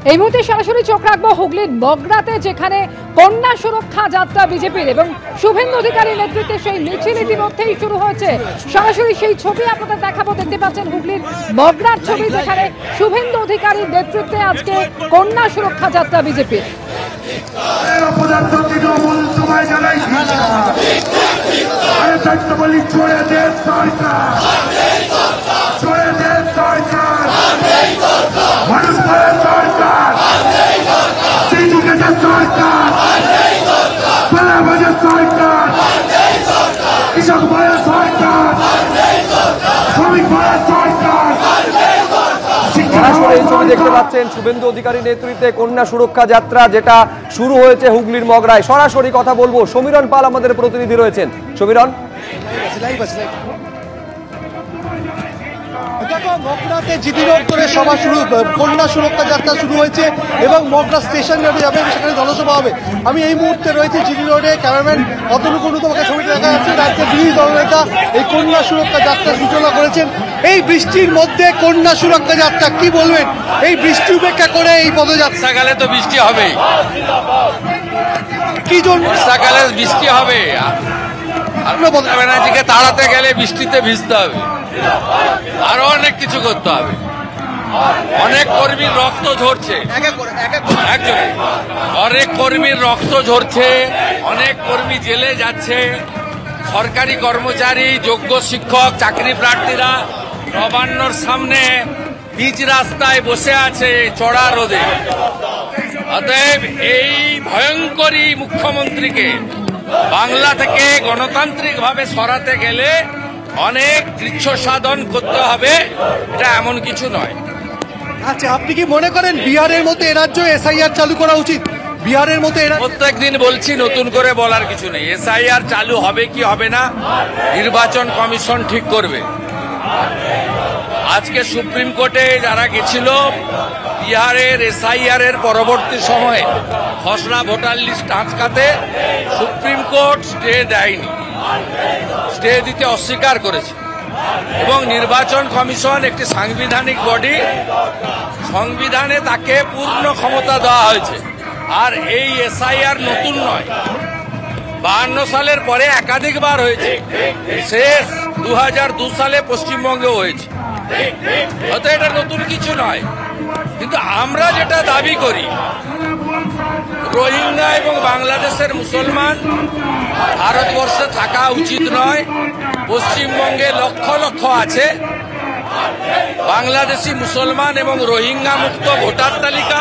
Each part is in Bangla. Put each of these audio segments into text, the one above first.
এই মুহূর্তে সরাসরি চোখ রাখবো হুগলির মগরাতে, যেখানে কন্যা সুরক্ষা যাত্রা বিজেপির এবং শুভেন্দু অধিকারীর নেতৃত্বে সেই মিছিল ইতিমধ্যেই শুরু হয়েছে। সরাসরি সেই ছবি আপনাদের দেখাবো। দেখতে পাচ্ছেন হুগলির মগরার ছবি, যেখানে শুভেন্দু অধিকারীর নেতৃত্বে আজকে কন্যা সুরক্ষা যাত্রা বিজেপির। এই ছবি দেখতে পাচ্ছেন শুভেন্দু অধিকারী নেতৃত্বে কন্যা সুরক্ষা যাত্রা, যেটা শুরু হয়েছে হুগলির মগরায়। সরাসরি কথা বলবো, সমীরণ পাল আমাদের প্রতিনিধি রয়েছেন। সমীরণ, দেখো মগরাতে জিডি রোড করে সভা শুরু, কন্যা সুরক্ষা যাত্রা শুরু হয়েছে এবং মগরা স্টেশন রোডে যাবে, সেখানে জনসভা হবে। আমি এই মুহূর্তে রয়েছে জিডি রোডে, ক্যামেরাম্যান অতনুকূল তোমাকে ছবিটা দেখা যাচ্ছে। রাজ্যের বিরোধী দলনেতা এই কন্যা সুরক্ষা যাত্রা সূচনা করেছেন। এই বৃষ্টির মধ্যে কন্যা সুরক্ষা যাত্রা, কি বলবেন এই বৃষ্টি উপেক্ষা করে এই পদযাত্রা? বর্ষাকালে তো বৃষ্টি হবেই, কি জন্য বর্ষাকালে বৃষ্টি হবে? মমতা ব্যানার্জিকে তাড়াতে গেলে বৃষ্টিতে ভিজতে হবে, আরো অনেক কিছু করতে হবে। অনেক কর্মীর রক্ত ঝরছে, অনেক কর্মীর রক্ত ঝরছে, অনেক কর্মী জেলে যাচ্ছে। সরকারি কর্মচারী, যোগ্য শিক্ষক, চাকরি প্রার্থীরা নবান্নর সামনে পিচ রাস্তায় বসে আছে চড়া রোদে। অতএব এই ভয়ঙ্করী মুখ্যমন্ত্রীকে বাংলা থেকে গণতান্ত্রিকভাবে সরাতে গেলে অনেক দৃশ্য সাধন করতে হবে, এটা এমন কিছু নয়। আচ্ছা, আপনি কি মনে করেন বিহারের মতো এ রাজ্য এসআইআর চালু করা উচিত? বিহারের মতো প্রত্যেক দিন বলছি, নতুন করে বলার কিছু নেই। এসআইআর চালু হবে কি হবে না নির্বাচন কমিশন ঠিক করবে। আজকে সুপ্রিম কোর্টে যারা গেছিল বিহারের এসআইআর এর পরবর্তী সময়ে খসড়া ভোটার লিস্ট আটকাতে, সুপ্রিম কোর্ট স্টে দেয়নি, স্টে দিতে অস্বীকার করেছে। এবং নির্বাচন কমিশন একটি সাংবিধানিক বডি, সংবিধানে তাকে পূর্ণ ক্ষমতা দেওয়া হয়েছে। আর এই এসআইআর নতুন নয়, 52 সালের পরে একাধিকবার হয়েছে, শেষ 2002 সালে পশ্চিমবঙ্গেও হয়েছে। হয়তো এটা নতুন কিছু নয়, কিন্তু আমরা যেটা দাবি করি, রোহিঙ্গা এবং বাংলাদেশের মুসলমান ভারতবর্ষে থাকা উচিত নয়। পশ্চিমবঙ্গে লক্ষ লক্ষ আছে। বাংলাদেশি মুসলমান এবং রোহিঙ্গা মুক্ত ভোটার তালিকা,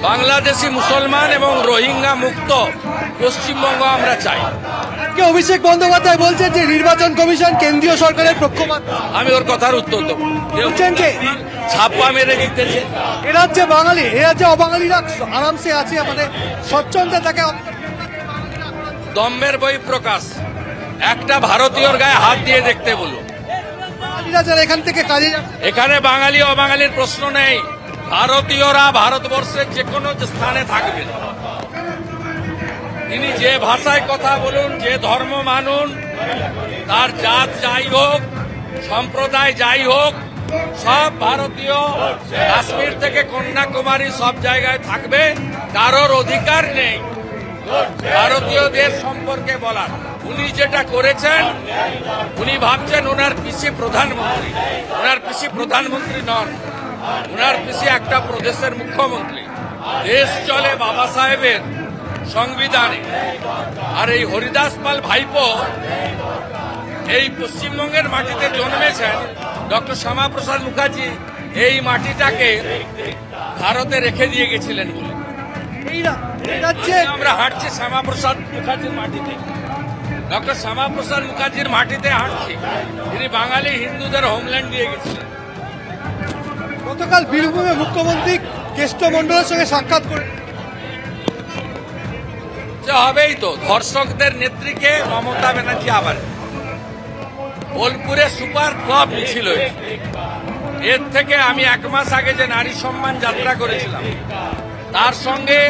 বাংলাদেশি মুসলমান এবং রোহিঙ্গা মুক্ত পশ্চিমবঙ্গ আমরা চাই। অভিষেক বন্দ্যোপাধ্যায় বলছেন যে নির্বাচন কমিশন কেন্দ্রীয় সরকারের পক্ষপাত। আমি ওর কথার উত্তর দেবো। বলছেন যে ছাপ্পা মেরে জিতেছে। এ রাজ্যে বাঙালি, এ রাজ্যে অবাঙালিরা আরামসে আছে, আমাদের স্বচ্ছন্দে তাকে। দম্ভের বই প্রকাশ, একটা ভারতীয়র গায়ে হাত দিয়ে দেখতে বলো। যারা এখান থেকে কাজে এখানে বাঙালি অবাঙালির প্রশ্ন নেই। ভারতীয়রা ভারতবর্ষের যে কোনো স্থানে থাকবেন। তিনি যে ভাষায় কথা বলুন, যে ধর্ম মানুন, তার জাত যাই হোক, সম্প্রদায় যাই হোক, সব ভারতীয় কাশ্মীর থেকে কন্যাকুমারী সব জায়গায় থাকবে। কারোর অধিকার নেই ভারতীয়দের সম্পর্কে বলার। উনি যেটা করেছেন, উনি ভাবছেন ওনার পিসি প্রধানমন্ত্রী। ওনার পিসি প্রধানমন্ত্রী নন, ওনার পিসি একটা প্রদেশের মুখ্যমন্ত্রী। দেশ চলে বাবা সাহেবের সংবিধানে। আর এই হরিদাস পাল ভাইপো এই পশ্চিমবঙ্গের মাটিতে জন্মেছেন। ডক্টর শ্যামাপ্রসাদ মুখার্জি এই মাটিটাকে ভারতে রেখে দিয়ে গেছিলেন বলে আমরা হাঁটছি শ্যামাপ্রসাদ মুখার্জির মাটিতে। ডক্টর শ্যামাপ্রসাদ মুখার্জির মাটিতে হাঁটছি। তিনি বাঙালি হিন্দুদের হোমল্যান্ড দিয়ে গেছিলেন। গতকাল বীরভূমে মুখ্যমন্ত্রী কেষ্টমণ্ডলের সঙ্গে সাক্ষাৎ করে হবেই তো। ধর্ষকদের নেত্রীকে মমতা ব্যানার্জি আবার বোলপুরে সুপার ক্লাব মিছিল হয়েছে। এর থেকে আমি 1 মাস আগে যে নারী সম্মান যাত্রা করেছিলাম, তার সঙ্গে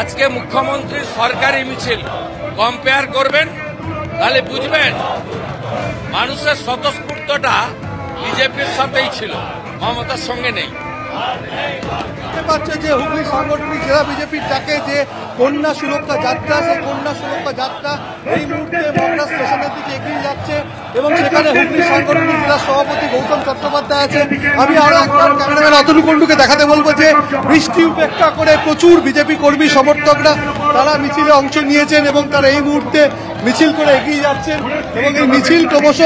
আজকে মুখ্যমন্ত্রীর সরকারি মিছিল কম্পেয়ার করবেন, তাহলে বুঝবেন মানুষের স্বতঃস্ফূর্তটা বিজেপির সাথেই ছিল, মমতার সঙ্গে নেই। দেখতে পাচ্ছে যে হুগলি সাংগঠনিক জেলা বিজেপির ডাকে যে কন্যা সুরক্ষা যাত্রা, সেই কন্যা সুরক্ষা যাত্রা এই মুহূর্তে মগরা স্টেশনের দিকে এগিয়ে যাচ্ছে এবং সেখানে হুগলি সাংগঠনিক জেলা সভাপতি গৌতম চট্টোপাধ্যায় আছে। আমি আরো একবার ক্যামেরাম্যান অতনু কুণ্ডুকে দেখাতে বলবো যে বৃষ্টি উপেক্ষা করে প্রচুর বিজেপি কর্মী সমর্থকরা তারা মিছিলে অংশ নিয়েছেন এবং তারা এই মুহূর্তে মিছিল করে এগিয়ে যাচ্ছেন এবং এই মিছিল ক্রমশ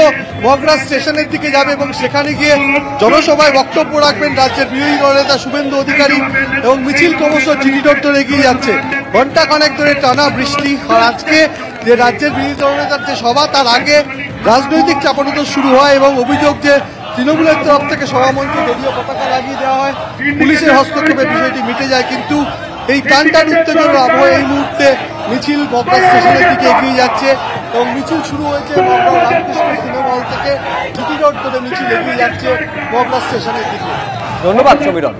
মগরা স্টেশনের দিকে যাবে এবং সেখানে গিয়ে জনসভায় বক্তব্য রাখবেন রাজ্যের বিরোধী দলনেতা শুভেন্দু অধিকারী এবং মিছিল ক্রমশ জিডি রোড ধরে এগিয়ে যাচ্ছে। ঘন্টা খানেক ধরে টানা বৃষ্টি আর আজকে যে রাজ্যের বিরোধী দলনেতার যে সভা তার আগে রাজনৈতিক চাপানোতর শুরু হয় এবং অভিযোগ যে তৃণমূলের তরফ থেকে সভামঞ্চে দলীয় পতাকা লাগিয়ে দেওয়া হয়, পুলিশের হস্তক্ষেপে বিষয়টি মিটে যায়। কিন্তু এই টানটান উত্তেজনার আবহে এই মুহূর্তে মিছিল মগরা স্টেশনের দিকে এগিয়ে যাচ্ছে এবং মিছিল শুরু হয়েছে মগরা রামকৃষ্ণ সিনেমা হল থেকে জিটি রোড ধরে মিছিল এগিয়ে যাচ্ছে মগরা স্টেশনের দিকে। ধন্যবাদ সমীরণ।